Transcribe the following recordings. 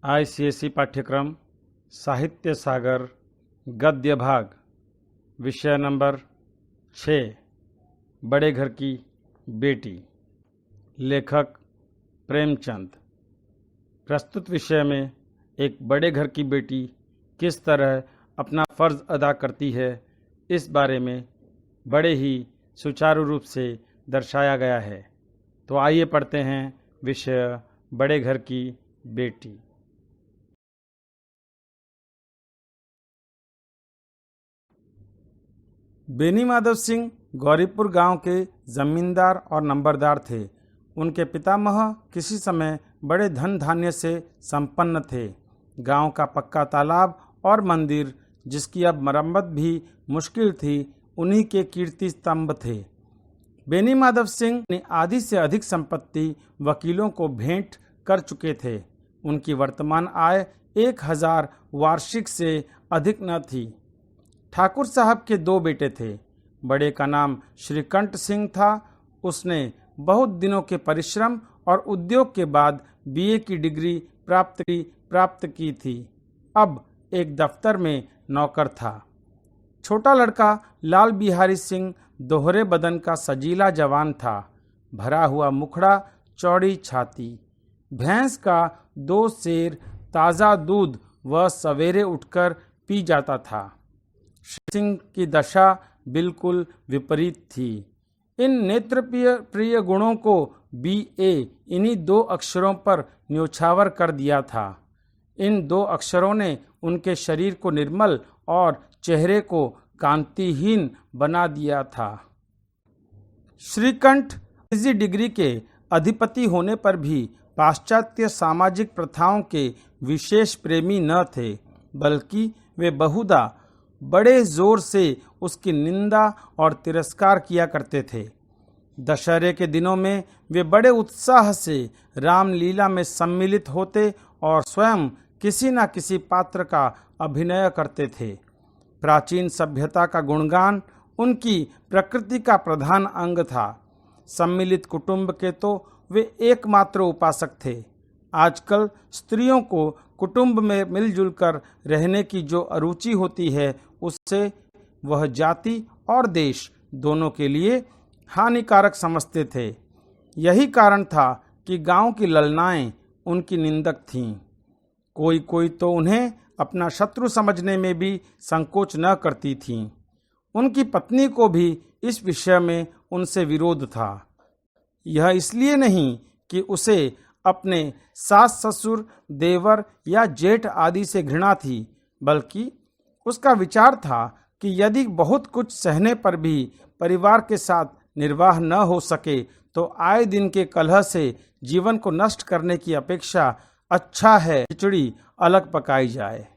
ICSE पाठ्यक्रम साहित्य सागर गद्य भाग विषय नंबर 6 बड़े घर की बेटी। लेखक प्रेमचंद। प्रस्तुत विषय में एक बड़े घर की बेटी किस तरह अपना फर्ज अदा करती है, इस बारे में बड़े ही सुचारू रूप से दर्शाया गया है। तो आइए पढ़ते हैं विषय बड़े घर की बेटी। बेनी माधव सिंह गौरीपुर गांव के जमींदार और नंबरदार थे। उनके पितामह किसी समय बड़े धन धान्य से संपन्न थे। गांव का पक्का तालाब और मंदिर, जिसकी अब मरम्मत भी मुश्किल थी, उन्हीं के कीर्ति स्तंभ थे। बेनी माधव सिंह ने आधी से अधिक संपत्ति वकीलों को भेंट कर चुके थे। उनकी वर्तमान आय 1000 वार्षिक से अधिक न थी। ठाकुर साहब के 2 बेटे थे। बड़े का नाम श्रीकंठ सिंह था। उसने बहुत दिनों के परिश्रम और उद्योग के बाद BA की डिग्री प्राप्त की थी। अब एक दफ्तर में नौकर था। छोटा लड़का लाल बिहारी सिंह दोहरे बदन का सजीला जवान था। भरा हुआ मुखड़ा, चौड़ी छाती, भैंस का 2 सेर ताज़ा दूध वह सवेरे उठकर पी जाता था। सिंह की दशा बिल्कुल विपरीत थी। इन नेत्र प्रिय गुणों को BA इन्हीं 2 अक्षरों पर न्योछावर कर दिया था। इन 2 अक्षरों ने उनके शरीर को निर्मल और चेहरे को कांतिहीन बना दिया था। श्रीकंठ निजी डिग्री के अधिपति होने पर भी पाश्चात्य सामाजिक प्रथाओं के विशेष प्रेमी न थे, बल्कि वे बहुधा बड़े जोर से उसकी निंदा और तिरस्कार किया करते थे। दशहरे के दिनों में वे बड़े उत्साह से रामलीला में सम्मिलित होते और स्वयं किसी न किसी पात्र का अभिनय करते थे। प्राचीन सभ्यता का गुणगान उनकी प्रकृति का प्रधान अंग था। सम्मिलित कुटुंब के तो वे एकमात्र उपासक थे। आजकल स्त्रियों को कुटुंब में मिलजुल कर रहने की जो अरुचि होती है, उससे वह जाति और देश दोनों के लिए हानिकारक समझते थे। यही कारण था कि गांव की ललनाएं उनकी निंदक थीं। कोई तो उन्हें अपना शत्रु समझने में भी संकोच न करती थीं। उनकी पत्नी को भी इस विषय में उनसे विरोध था। यह इसलिए नहीं कि उसे अपने सास ससुर, देवर या जेठ आदि से घृणा थी, बल्कि उसका विचार था कि यदि बहुत कुछ सहने पर भी परिवार के साथ निर्वाह न हो सके, तो आए दिन के कलह से जीवन को नष्ट करने की अपेक्षा अच्छा है खिचड़ी अलग पकाई जाए।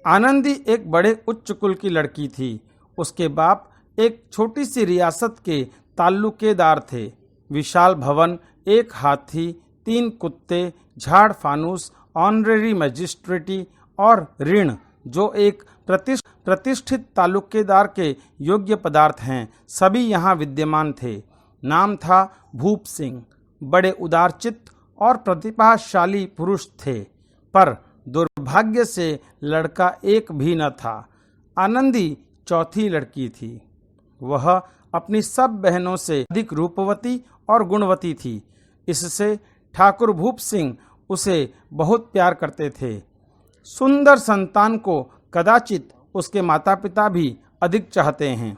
आनंदी एक बड़े उच्च कुल की लड़की थी। उसके बाप एक छोटी सी रियासत के ताल्लुकेदार थे। विशाल भवन, 1 हाथी, 3 कुत्ते, झाड़ फानूस, ऑनरेरी मजिस्ट्रेटी और ऋण, जो एक प्रतिष्ठित तालुकेदार के योग्य पदार्थ हैं, सभी यहाँ विद्यमान थे। नाम था भूप सिंह। बड़े उदारचित्त और प्रतिभाशाली पुरुष थे, पर दुर्भाग्य से लड़का एक भी न था। आनंदी चौथी लड़की थी। वह अपनी सब बहनों से अधिक रूपवती और गुणवती थी। इससे ठाकुर भूप सिंह उसे बहुत प्यार करते थे। सुंदर संतान को कदाचित उसके माता पिता भी अधिक चाहते हैं।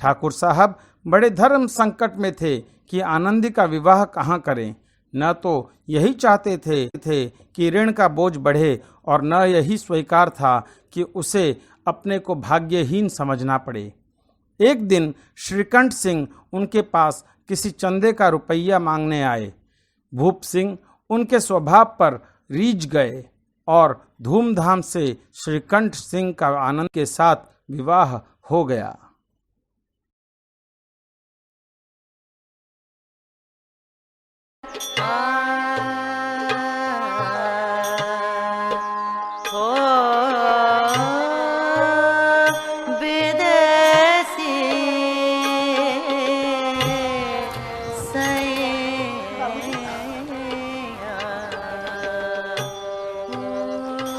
ठाकुर साहब बड़े धर्म संकट में थे कि आनंदी का विवाह कहाँ करें। न तो यही चाहते थे कि ऋण का बोझ बढ़े, और न यही स्वीकार था कि उसे अपने को भाग्यहीन समझना पड़े। एक दिन श्रीकंठ सिंह उनके पास किसी चंदे का रुपया मांगने आए। भूप सिंह उनके स्वभाव पर रीझ गए और धूमधाम से श्रीकंठ सिंह का आनंद के साथ विवाह हो गया।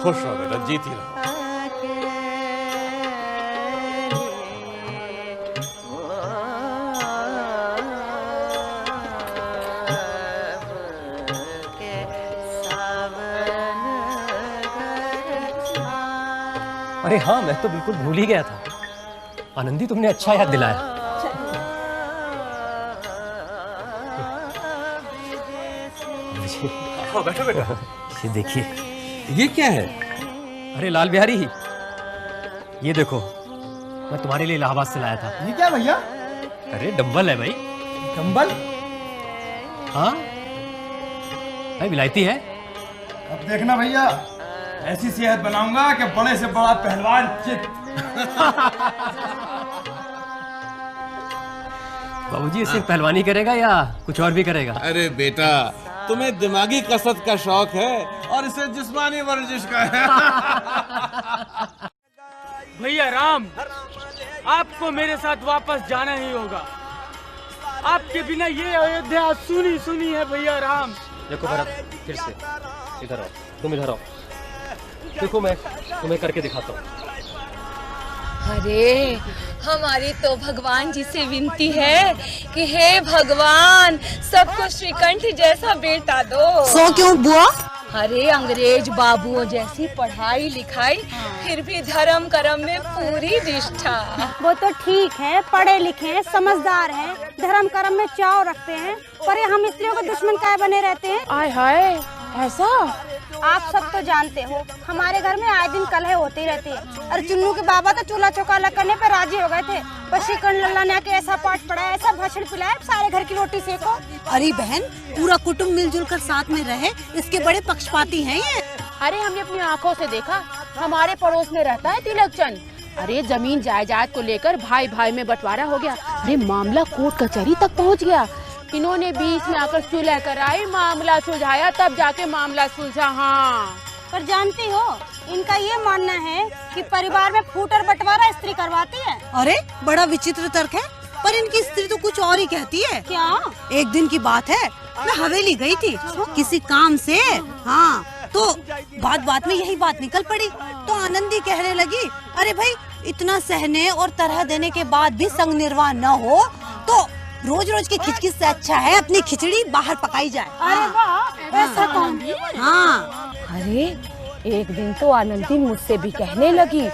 खुश रहो बेटा, जीती रहो। अरे हाँ, मैं तो बिल्कुल भूल ही गया था। आनंदी, तुमने अच्छा याद दिलाया। बैठो बेटा। ये देखिए। ये क्या है? अरे लाल बिहारी, ये देखो, मैं तुम्हारे लिए इलाहाबाद से लाया था। ये क्या भैया? अरे डंबल है भाई। डंबल? हाँ भाई, विलायती है। अब देखना भैया, ऐसी सेहत बनाऊंगा कि बड़े से बड़ा पहलवान चित। बाबूजी, सिर्फ पहलवानी करेगा या कुछ और भी करेगा? अरे बेटा, तुम्हें दिमागी कसरत का शौक है और इसे जिस्मानी वर्जिश का है। भैया राम, आपको मेरे साथ वापस जाना ही होगा। आपके बिना ये अयोध्या सुनी सुनी है भैया राम। देखो भरत, फिर से इधर आओ, तुम इधर आओ। देखो, मैं तुम्हें करके दिखाता हूँ। अरे हमारी तो भगवान जी से विनती है कि हे भगवान, सबको श्रीकंठ जैसा बेटा दो। सो क्यों बुआ? अरे अंग्रेज बाबुओं जैसी पढ़ाई लिखाई, फिर भी धर्म कर्म में पूरी निष्ठा। वो तो ठीक है, पढ़े लिखे हैं, समझदार हैं, धर्म कर्म में चाव रखते हैं, पर ये हम स्त्रियों के दुश्मन काय बने रहते हैं? आय हाय, ऐसा? आप सब तो जानते हो, हमारे घर में आए दिन कलह होती रहती है। और चुन्नू के बाबा तो चूल्हा चौका अलग करने पर राजी हो गए थे, पर श्रीकंठ लल्ला ने आके ऐसा पाठ पढ़ाया, ऐसा भाषण पिलाया, सारे घर की रोटी सेको। अरे बहन, पूरा कुटुंब मिलजुल कर साथ में रहे, इसके बड़े पक्षपाती हैं ये। अरे हमने अपनी आंखों से देखा, हमारे पड़ोस में रहता है तिलक चंद। अरे जमीन जायदाद को लेकर भाई भाई में बंटवारा हो गया। अरे मामला कोर्ट कचहरी तक पहुंच गया। इन्होंने बीच में आकर सुलह कराई, मामला सुलझाया, तब जाके मामला सुलझा। हाँ, पर जानती हो, इनका ये मानना है कि परिवार में फूट और बंटवारा स्त्री करवाती है। अरे बड़ा विचित्र तर्क है, पर इनकी स्त्री तो कुछ और ही कहती है। क्या? एक दिन की बात है, मैं हवेली गई थी किसी काम से। हाँ, तो बात बात में यही बात निकल पड़ी। तो आनंदी कहने लगी, अरे भाई, इतना सहने और तरह देने के बाद भी संग निर्वाह न हो तो रोज रोज की खिचखिच से अच्छा है अपनी खिचड़ी बाहर पकाई जाए। अरे वाह, ऐसा कौन? हाँ। अरे एक दिन तो आनंदी मुझसे भी कहने लगी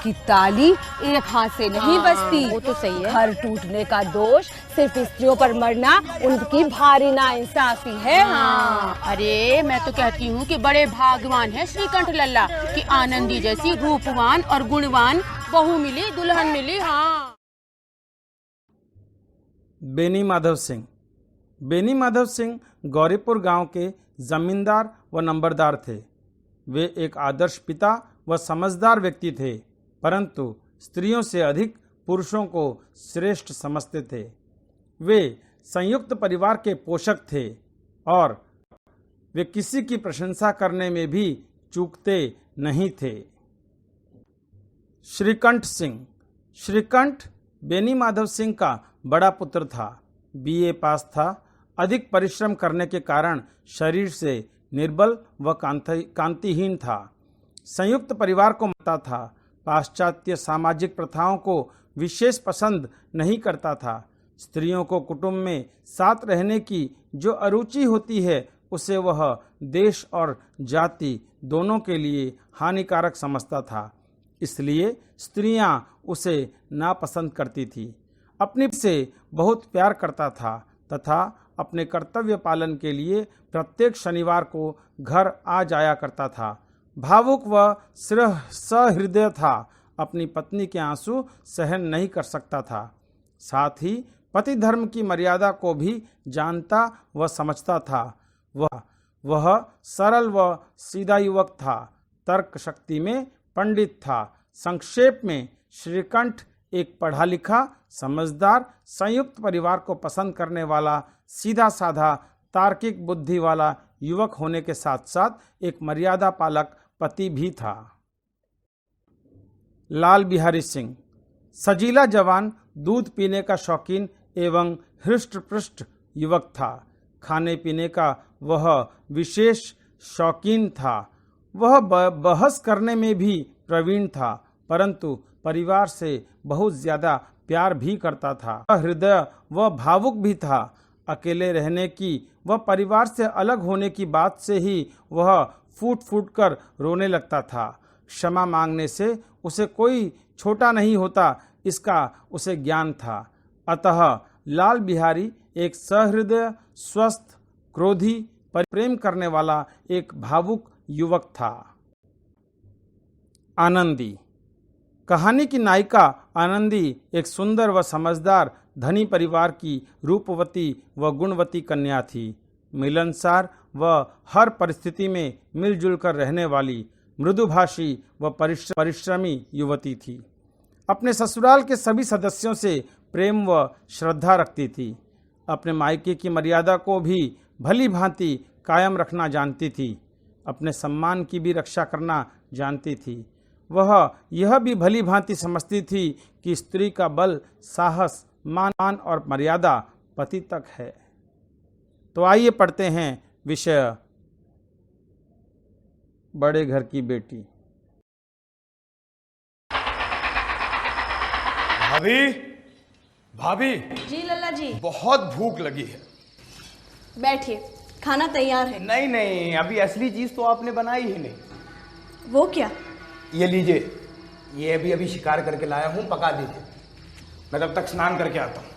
कि ताली एक हाथ से नहीं बजती। वो तो सही है। घर टूटने का दोष सिर्फ स्त्रियों पर मरना उनकी भारी नाइंसाफी है। हाँ, अरे मैं तो कहती हूँ कि बड़े भाग्यवान है श्रीकंठ लल्ला कि आनंदी जैसी रूपवान और गुणवान बहू मिली, दुल्हन मिली। हाँ। बेनी माधव सिंह। बेनी माधव सिंह गौरीपुर गांव के जमींदार व नंबरदार थे। वे एक आदर्श पिता व समझदार व्यक्ति थे, परंतु स्त्रियों से अधिक पुरुषों को श्रेष्ठ समझते थे। वे संयुक्त परिवार के पोषक थे और वे किसी की प्रशंसा करने में भी चूकते नहीं थे। श्रीकंठ सिंह। श्रीकंठ बेनी माधव सिंह का बड़ा पुत्र था। बीए पास था। अधिक परिश्रम करने के कारण शरीर से निर्बल व कांतिहीन था। संयुक्त परिवार को मानता था। पाश्चात्य सामाजिक प्रथाओं को विशेष पसंद नहीं करता था। स्त्रियों को कुटुंब में साथ रहने की जो अरुचि होती है, उसे वह देश और जाति दोनों के लिए हानिकारक समझता था। इसलिए स्त्रियां उसे नापसंद करती थी। अपनी से बहुत प्यार करता था तथा अपने कर्तव्य पालन के लिए प्रत्येक शनिवार को घर आ जाया करता था। भावुक व सहृदय था। अपनी पत्नी के आंसू सहन नहीं कर सकता था। साथ ही पति धर्म की मर्यादा को भी जानता व समझता था। वह सरल व सीधा युवक था। तर्क शक्ति में पंडित था। संक्षेप में श्रीकंठ एक पढ़ा लिखा, समझदार, संयुक्त परिवार को पसंद करने वाला, सीधा साधा, तार्किक बुद्धि वाला युवक होने के साथ साथ एक मर्यादा पालक पति भी था। लाल बिहारी सिंह। सजीला जवान, दूध पीने का शौकीन एवं हृष्ट पृष्ठ युवक था। खाने पीने का वह विशेष शौकीन था। वह बहस करने में भी प्रवीण था, परंतु परिवार से बहुत ज्यादा प्यार भी करता था। हृदय वह भावुक भी था। अकेले रहने की वह परिवार से अलग होने की बात से ही वह फूट फूट कर रोने लगता था। क्षमा मांगने से उसे कोई छोटा नहीं होता, इसका उसे ज्ञान था। अतः लाल बिहारी एक सहृदय, स्वस्थ, क्रोधी, प्रेम करने वाला एक भावुक युवक था। आनंदी। कहानी की नायिका आनंदी एक सुंदर व समझदार धनी परिवार की रूपवती व गुणवती कन्या थी। मिलनसार व हर परिस्थिति में मिलजुल कर रहने वाली मृदुभाषी व परिश्रमी युवती थी। अपने ससुराल के सभी सदस्यों से प्रेम व श्रद्धा रखती थी। अपने मायके की मर्यादा को भी भली भांति कायम रखना जानती थी। अपने सम्मान की भी रक्षा करना जानती थी। वह यह भी भली भांति समझती थी कि स्त्री का बल, साहस, मान और मर्यादा पति तक है। तो आइए पढ़ते हैं विषय बड़े घर की बेटी। भाभी, भाभी जी लल्ला जी, बहुत भूख लगी है। बैठिए, खाना तैयार है। नहीं नहीं, अभी असली चीज तो आपने बनाई ही नहीं। वो क्या? ये लीजिए, ये अभी शिकार करके लाया हूं, पका दीजिए। मैं तब तक स्नान करके आता हूं।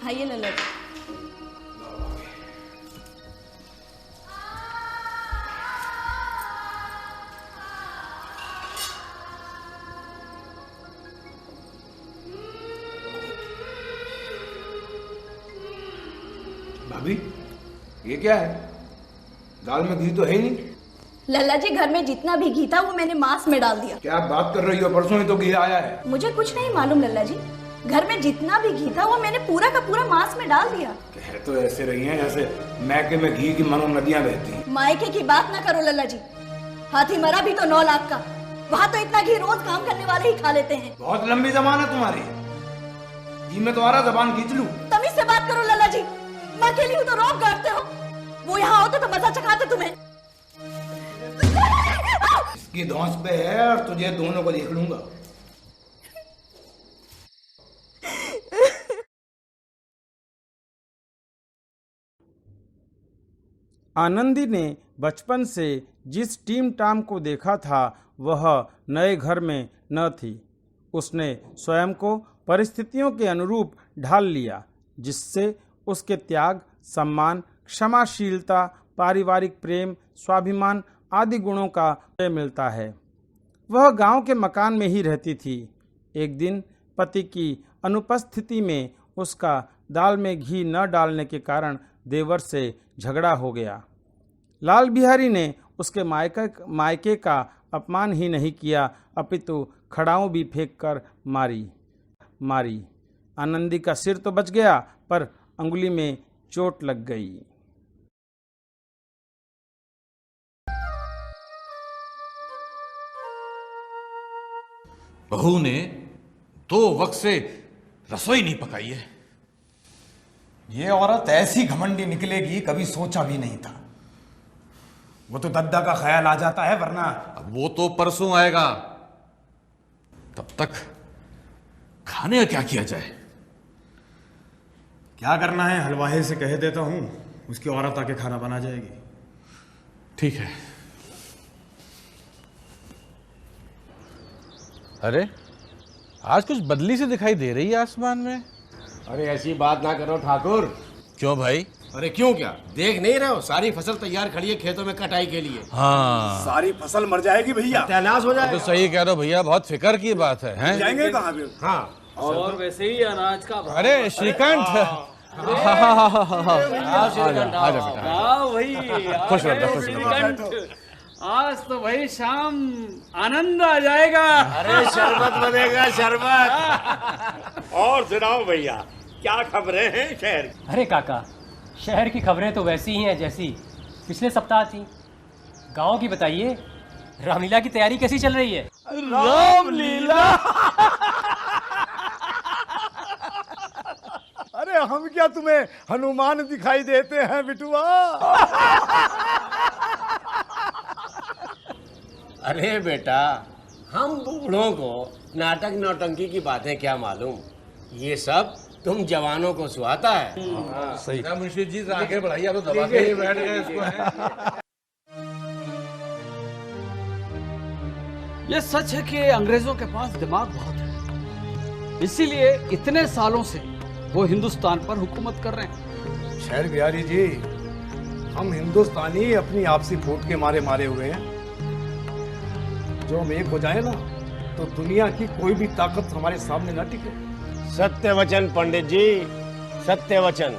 आइए लल्ला जी। भाभी, ये क्या है? दाल में घी तो है ही नहीं। लल्ला जी, घर में जितना भी घी था वो मैंने मांस में डाल दिया। क्या बात कर रही हो? परसों ही तो घी आया है। मुझे कुछ नहीं मालूम लल्ला जी, घर में जितना भी घी था वो मैंने पूरा का पूरा मांस में डाल दिया। कह तो ऐसे रही हैं जैसे मैके में घी की मानो नदियां बहती हैं। मायके की बात ना करो लल्ला जी, हाथी मरा भी तो 9 लाख का, वहाँ तो इतना घी रोज काम करने वाले ही खा लेते हैं। बहुत लंबी जबान है तुम्हारी, घी में तुम्हारा जबान खींच लूं। तमीज से बात करो लल्ला जी, मैं अकेली हूँ तो रोब गाड़ते हो, वो यहाँ होते तो मजा चखाते तुम्हें। इसकी धौंस पे है और तुझे दोनों को देख लूंगा। आनंदी ने बचपन से जिस टीम टाम को देखा था वह नए घर में न थी। उसने स्वयं को परिस्थितियों के अनुरूप ढाल लिया, जिससे उसके त्याग, सम्मान, क्षमाशीलता, पारिवारिक प्रेम, स्वाभिमान आदि गुणों का परिचय मिलता है। वह गांव के मकान में ही रहती थी। एक दिन पति की अनुपस्थिति में उसका दाल में घी न डालने के कारण देवर से झगड़ा हो गया। लाल बिहारी ने उसके मायके का अपमान ही नहीं किया, अपितु खड़ाऊ भी फेंक कर मारी। आनंदी का सिर तो बच गया, पर अंगुली में चोट लग गई। बहू ने 2 वक्त से रसोई नहीं पकाई है। ये औरत ऐसी घमंडी निकलेगी कभी सोचा भी नहीं था। वो तो दद्दा का ख्याल आ जाता है, वरना अब वो तो परसों आएगा, तब तक खाने का क्या किया जाए? क्या करना है, हलवाई से कह देता हूं, उसकी औरत आके खाना बना जाएगी। ठीक है। अरे आज कुछ बदली से दिखाई दे रही है आसमान में। अरे ऐसी बात ना करो ठाकुर। क्यों भाई? अरे क्यों क्या, देख नहीं रहे हो सारी फसल तैयार खड़ी है खेतों में कटाई के लिए। हाँ, सारी फसल मर जाएगी भैया, तैनाश हो जाएगा। तो सही कह रहो भैया, बहुत फिक्र की बात है। जाएंगे कहाँ पे? हाँ, और वैसे ही अनाज का भाव। अरे श्रीकांत, वही खुश रहो। आज तो भाई शाम आनंद आ जाएगा। अरे शरबत बनेगा, शरबत। और सुनाओ भैया, क्या खबरें हैं शहर की? अरे काका, शहर की खबरें तो वैसी ही हैं जैसी पिछले सप्ताह थी। गांव की बताइए, रामलीला की तैयारी कैसी चल रही है? रामलीला। अरे हम क्या तुम्हें हनुमान दिखाई देते हैं बिटुआ? अरे बेटा, हम बूढ़ों को नाटक नौटंकी की बातें क्या मालूम, ये सब तुम जवानों को सुहाता है। सही मुंशी जी, आगे बढ़ाइए, तो दबा के ही बैठ गए इसको। ये सच है कि अंग्रेजों के पास दिमाग बहुत है, इसीलिए इतने सालों से वो हिंदुस्तान पर हुकूमत कर रहे हैं। शहर बिहारी जी, हम हिंदुस्तानी अपनी आपसी फूट के मारे हुए हैं। जो हम एक हो जाए ना, तो दुनिया की कोई भी ताकत हमारे सामने न टिके। सत्य वचन पंडित जी, सत्य वचन।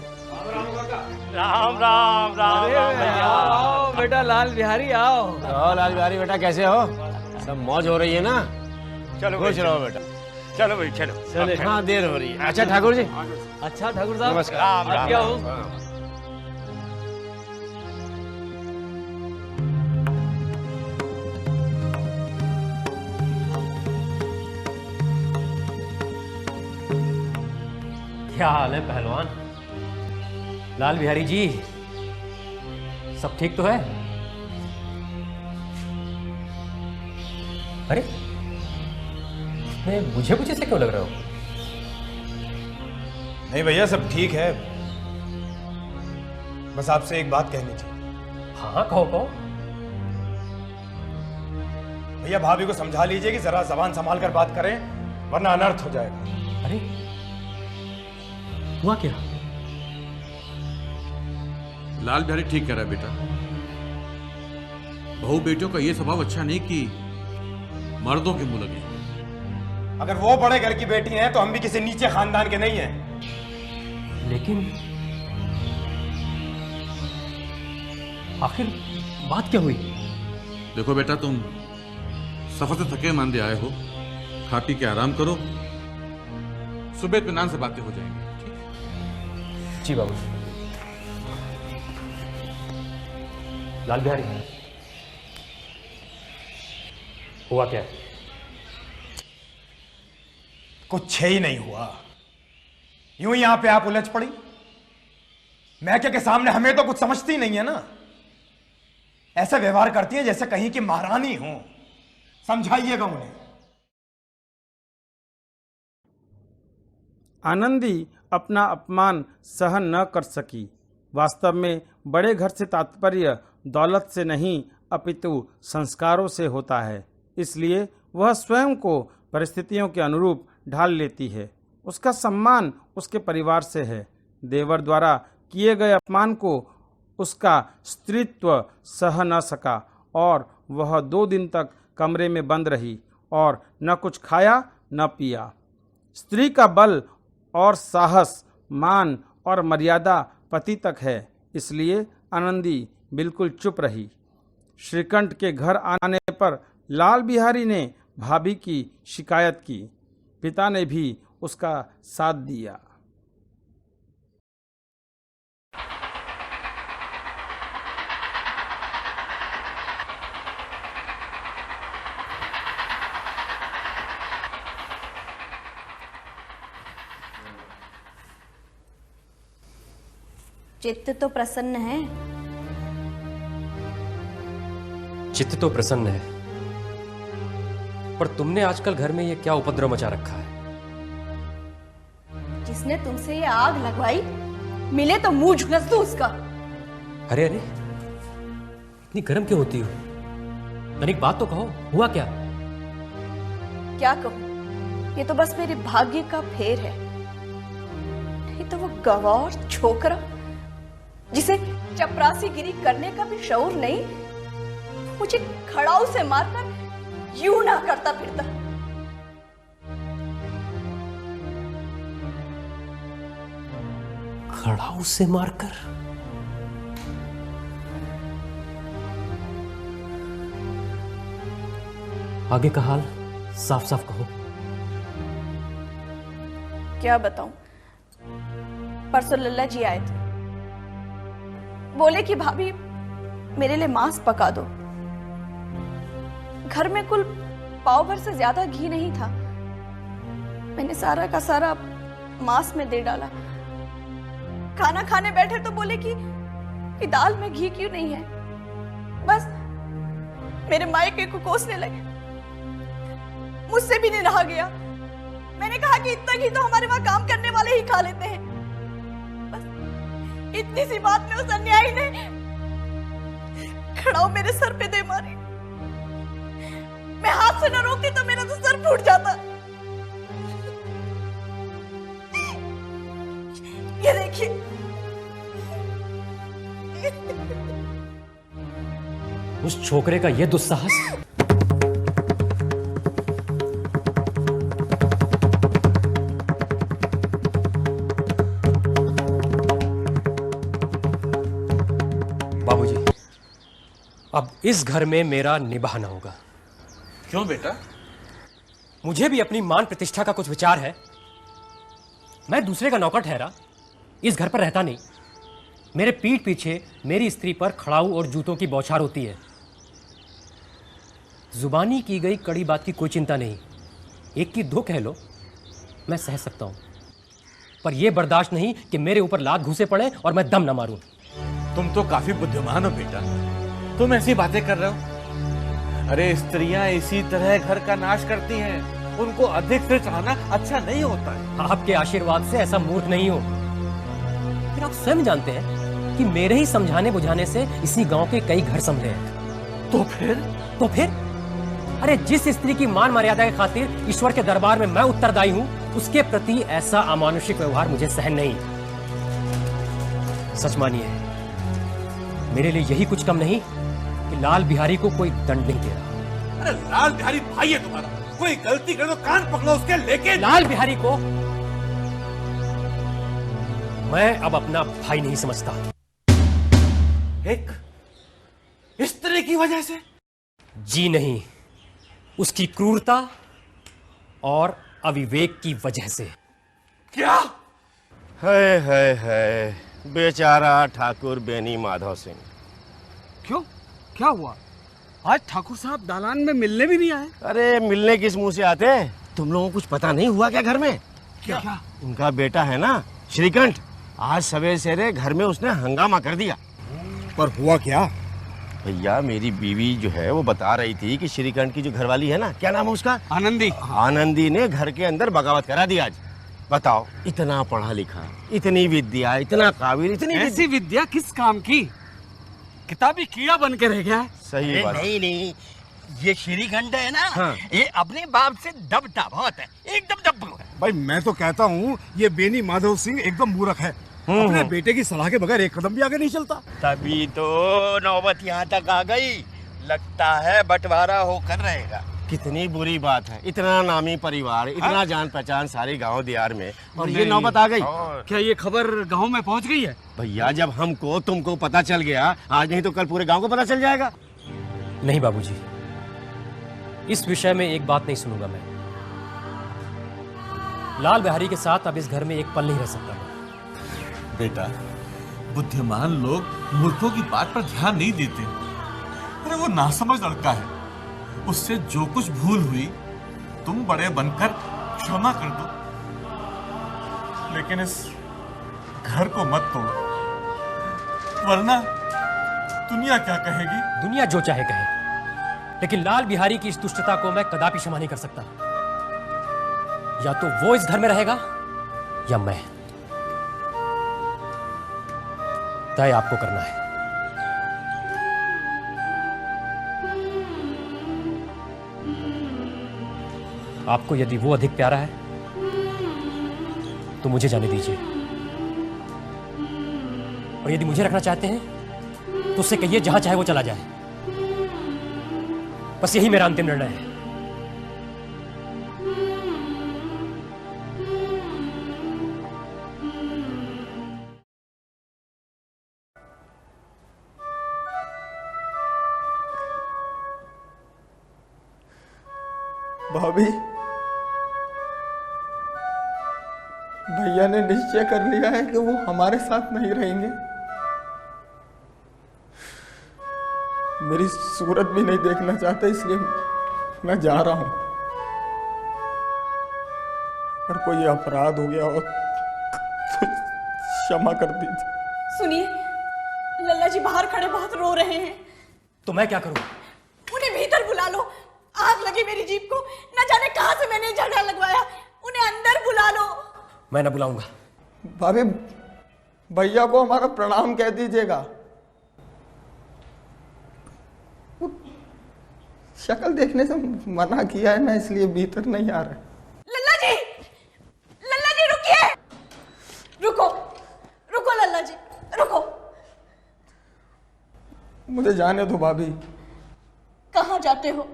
राम राम राम भैया। आओ बेटा लाल बिहारी, आओ। लाल बिहारी बेटा, कैसे हो? सब मौज हो रही है ना? चलो खुश रहो बेटा। चलो भाई चलो। चले, हाँ देर हो रही है। अच्छा ठाकुर जी। अच्छा ठाकुर साहब, नमस्कार। आप क्या हो? क्या हाल है पहलवान? लाल बिहारी जी, सब ठीक तो है? अरे मुझे से क्यों लग रहा हो? नहीं भैया, सब ठीक है। बस आपसे एक बात कहनी थी। हाँ कहो कहो। भैया, भाभी को समझा लीजिए कि जरा जबान संभाल कर बात करें, वरना अनर्थ हो जाएगा। अरे हुआ क्या? लाल बिहारी ठीक कह रहा है बेटा। बहू बेटियों का ये स्वभाव अच्छा नहीं कि मर्दों के मुंह लगे। अगर वो बड़े घर की बेटी हैं, तो हम भी किसी नीचे खानदान के नहीं हैं। लेकिन आखिर बात क्या हुई? देखो बेटा, तुम सफर से थके मांदे आए हो, खा पी के आराम करो, सुबह इत्मीनान से बातें हो जाएंगी। जी बाबू। लाल बिहारी, हुआ क्या? कुछ ही नहीं हुआ, यूं ही यहां पे आप उलझ पड़ी। मैके के सामने हमें तो कुछ समझती नहीं है ना। ऐसा व्यवहार करती है जैसे कहीं की महारानी हो। समझाइएगा उन्हें। आनंदी अपना अपमान सहन न कर सकी। वास्तव में बड़े घर से तात्पर्य दौलत से नहीं, अपितु संस्कारों से होता है। इसलिए वह स्वयं को परिस्थितियों के अनुरूप ढाल लेती है। उसका सम्मान उसके परिवार से है। देवर द्वारा किए गए अपमान को उसका स्त्रीत्व सह न सका और वह 2 दिन तक कमरे में बंद रही और न कुछ खाया न पिया। स्त्री का बल और साहस, मान और मर्यादा पति तक है, इसलिए आनंदी बिल्कुल चुप रही। श्रीकंठ के घर आने पर लाल बिहारी ने भाभी की शिकायत की। पिता ने भी उसका साथ दिया। चित्त तो प्रसन्न है। चित्त तो प्रसन्न है, पर तुमने आजकल घर में ये क्या उपद्रव मचा रखा है? जिसने तुमसे ये आग लगवाई, मिले तो मुंह झुलस दो उसका। अरे अरे, इतनी गर्म क्यों होती हो? तनिक बात तो कहो, हुआ क्या? क्या कहूं, ये तो बस मेरे भाग्य का फेर है। नहीं तो वो गवार छोकरा, जिसे चपरासीगिरी करने का भी शऊर नहीं, मुझे खड़ाऊ से मारकर यूं ना करता फिरता। खड़ाऊ से मारकर? आगे का हाल साफ साफ कहो। क्या बताऊं, परसों लल्ला जी आए थे। बोले कि भाभी मेरे लिए मांस पका दो। घर में कुल पाव भर से ज्यादा घी नहीं था। मैंने सारा का सारा मांस में दे डाला। खाना खाने बैठे तो बोले कि दाल में घी क्यों नहीं है। बस मेरे मायके को कोसने लगे। मुझसे भी नहीं रहा गया। मैंने कहा कि इतना घी तो हमारे वहां काम करने वाले ही खा लेते हैं। बस इतनी सी बात में उस अन्यायी ने खड़ाऊ मेरे सर पे दे मारी। मैं हाथ से न रोकती तो मेरा तो सर फूट जाता। ये देखिए, उस छोकरे का यह दुस्साहस। बाबूजी, अब इस घर में मेरा निभाना होगा। क्यों बेटा? मुझे भी अपनी मान प्रतिष्ठा का कुछ विचार है। मैं दूसरे का नौकर ठहरा, इस घर पर रहता नहीं। मेरे पीठ पीछे मेरी स्त्री पर खड़ाऊ और जूतों की बौछार होती है। जुबानी की गई कड़ी बात की कोई चिंता नहीं, एक की दो कह लो, मैं सह सकता हूं। पर यह बर्दाश्त नहीं कि मेरे ऊपर लात घुसे पड़े और मैं दम न मारूं। तुम तो काफी बुद्धिमान हो बेटा, तुम ऐसी बातें कर रहे हो। अरे स्त्रियां इसी तरह घर का नाश करती हैं, उनको अधिक से चाहना अच्छा नहीं होता है। आपके आशीर्वाद से ऐसा मूर्ख नहीं हो। फिर आप स्वयं जानते हैं कि मेरे ही समझाने बुझाने से इसी गांव के कई घर संभले हैं। तो फिर अरे जिस स्त्री की मान मर्यादा की खातिर ईश्वर के दरबार में मैं उत्तरदायी हूं, उसके प्रति ऐसा अमानुषिक व्यवहार मुझे सहन नहीं। सच मानिए, मेरे लिए यही कुछ कम नहीं कि लाल बिहारी को कोई दंड नहीं दे रहा। अरे लाल बिहारी भाई है तुम्हारा, कोई गलती करे तो कान पकड़ो उसके। लेकिन लाल बिहारी को मैं अब अपना भाई नहीं समझता। एक स्त्री की वजह से? जी नहीं, उसकी क्रूरता और अविवेक की वजह से। क्या? है बेचारा ठाकुर बेनी माधव सिंह। क्यों, क्या हुआ? आज ठाकुर साहब दालान में मिलने भी नहीं आए? अरे मिलने किस मुंह से आते हैं? तुम लोगों को कुछ पता नहीं हुआ क्या घर में? क्या? उनका बेटा है ना श्रीकंठ, आज सवेरे सवेरे घर में उसने हंगामा कर दिया। पर हुआ क्या? भैया मेरी बीवी जो है वो बता रही थी कि श्रीकंठ की जो घरवाली है ना, क्या नाम है उसका? आनंदी ने घर के अंदर बगावत करा दी आज। बताओ, इतना पढ़ा लिखा, इतनी विद्या, इतना काबिल, इतनी ऐसी विद्या किस काम की? किताबी कीड़ा बन के रह गया है। सही बात। नहीं, ये श्रीकंठ है ना, हाँ। ये अपने बाप से दबता बहुत है, एकदम दब्बू है। भाई मैं तो कहता हूँ ये बेनी माधव सिंह एकदम मूर्ख है। अपने बेटे की सलाह के बगैर एक कदम भी आगे नहीं चलता। तभी तो नौबत यहाँ तक आ गई। लगता है बंटवारा होकर रहेगा। कितनी बुरी बात है, इतना नामी परिवार, इतना जान पहचान सारे गांव दियार में, और ये नौबत आ गई। क्या ये खबर गांव में पहुंच गई है? भैया जब हमको तुमको पता चल गया, आज नहीं तो कल पूरे गांव को पता चल जाएगा। नहीं बाबूजी, इस विषय में एक बात नहीं सुनूंगा मैं। लाल बिहारी के साथ अब इस घर में एक पल नहीं रह सकता मैं। बेटा, बुद्धिमान लोग मूर्खों की बात पर ध्यान नहीं देते। अरे वो नासमझ लड़का है, उससे जो कुछ भूल हुई तुम बड़े बनकर क्षमा कर दो, लेकिन इस घर को मत तोड़ो, वरना दुनिया क्या कहेगी? दुनिया जो चाहे कहे, लेकिन लाल बिहारी की इस दुष्टता को मैं कदापि क्षमा नहीं कर सकता। या तो वो इस घर में रहेगा या मैं। तय आपको करना है। आपको यदि वो अधिक प्यारा है तो मुझे जाने दीजिए, और यदि मुझे रखना चाहते हैं तो उससे कहिए जहां चाहे वो चला जाए। बस यही मेरा अंतिम निर्णय है। भाभी, भैया ने निश्चय कर लिया है कि वो हमारे साथ नहीं रहेंगे। मेरी सूरत भी नहीं देखना चाहते, इसलिए मैं जा रहा हूं। अगर कोई अपराध हो गया हो तो क्षमा कर दीजिए। सुनिए, लल्ला जी बाहर खड़े बहुत रो रहे हैं। तो मैं क्या करूं? उन्हें भीतर बुला लो। आग लगी मेरी जीप को, न जाने कहां से मैंने झगड़ा लगवाया। उन्हें अंदर बुला लो। मैं ना बुलाऊंगा। भाभी, भैया को हमारा प्रणाम कह दीजिएगा। शक्ल देखने से मना किया है ना, इसलिए भीतर नहीं आ रहा। लल्ला जी रुकिए। रुको रुको लल्ला जी, रुको। मुझे जाने दो भाभी। कहाँ जाते हो?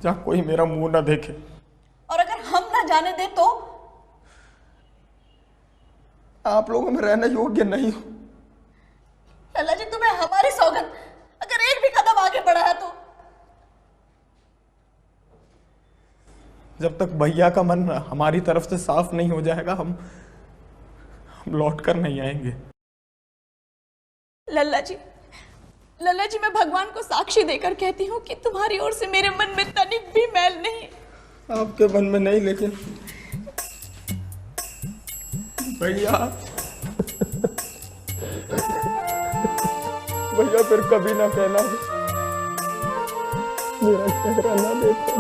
जहाँ कोई मेरा मुंह ना देखे। और अगर हम ना जाने दे तो? आप लोगों में रहने योग्य नहीं हो। लल्ला जी, तुम्हें हमारी सौगंध, अगर एक भी कदम आगे बढ़ा है तो। जब तक भैया का मन हमारी तरफ से साफ नहीं हो जाएगा, हम लौट कर नहीं आएंगे। लल्ला जी, मैं भगवान को साक्षी देकर कहती हूँ कि तुम्हारी ओर से मेरे मन में तनिक भी मैल नहीं। आपके मन में नहीं, लेकिन भैया फिर कभी ना कहना मेरा चेहरा ना देखो।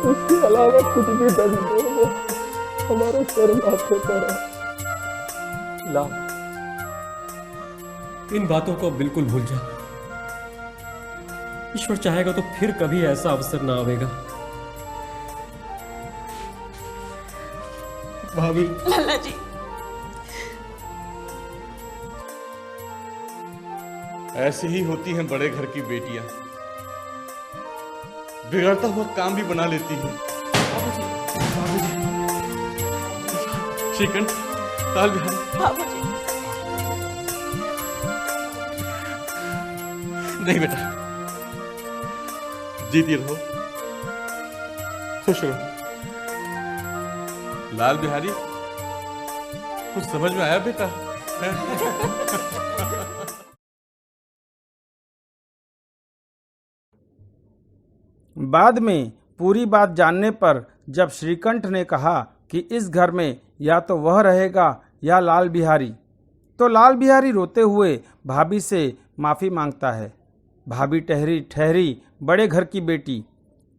उसके अलावा कुछ भी दर्द दो, वो हमारा सर माथे पर है। ला, इन बातों को बिल्कुल भूल जा। ईश्वर चाहेगा तो फिर कभी ऐसा अवसर ना आवेगा। भाभी। लल्ला जी, ऐसे ही होती हैं बड़े घर की बेटियां, बिगड़ता हुआ काम भी बना लेती हैं। श्रीकंठ, लाल बिहारी। बाबूजी। नहीं बेटा, जीती रहो, खुश रहो। लाल बिहारी, कुछ समझ में आया बेटा? बाद में पूरी बात जानने पर जब श्रीकंठ ने कहा कि इस घर में या तो वह रहेगा या लाल बिहारी, तो लाल बिहारी रोते हुए भाभी से माफ़ी मांगता है। भाभी ठहरी बड़े घर की बेटी।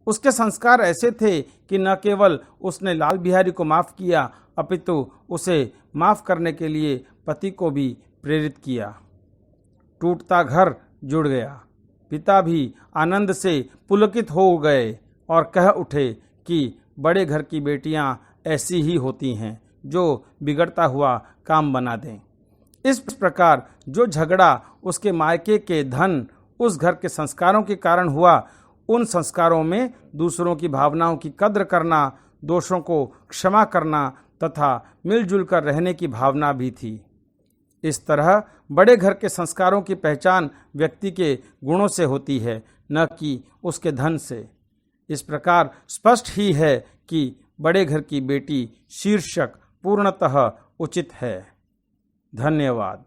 उसके संस्कार ऐसे थे कि न केवल उसने लाल बिहारी को माफ़ किया, अपितु उसे माफ़ करने के लिए पति को भी प्रेरित किया। टूटता घर जुड़ गया। पिता भी आनंद से पुलकित हो गए और कह उठे कि बड़े घर की बेटियां ऐसी ही होती हैं जो बिगड़ता हुआ काम बना दें। इस प्रकार जो झगड़ा उसके मायके के धन उस घर के संस्कारों के कारण हुआ, उन संस्कारों में दूसरों की भावनाओं की कद्र करना, दोषों को क्षमा करना तथा मिलजुल कर रहने की भावना भी थी। इस तरह बड़े घर के संस्कारों की पहचान व्यक्ति के गुणों से होती है, न कि उसके धन से। इस प्रकार स्पष्ट ही है कि बड़े घर की बेटी शीर्षक पूर्णतः उचित है। धन्यवाद।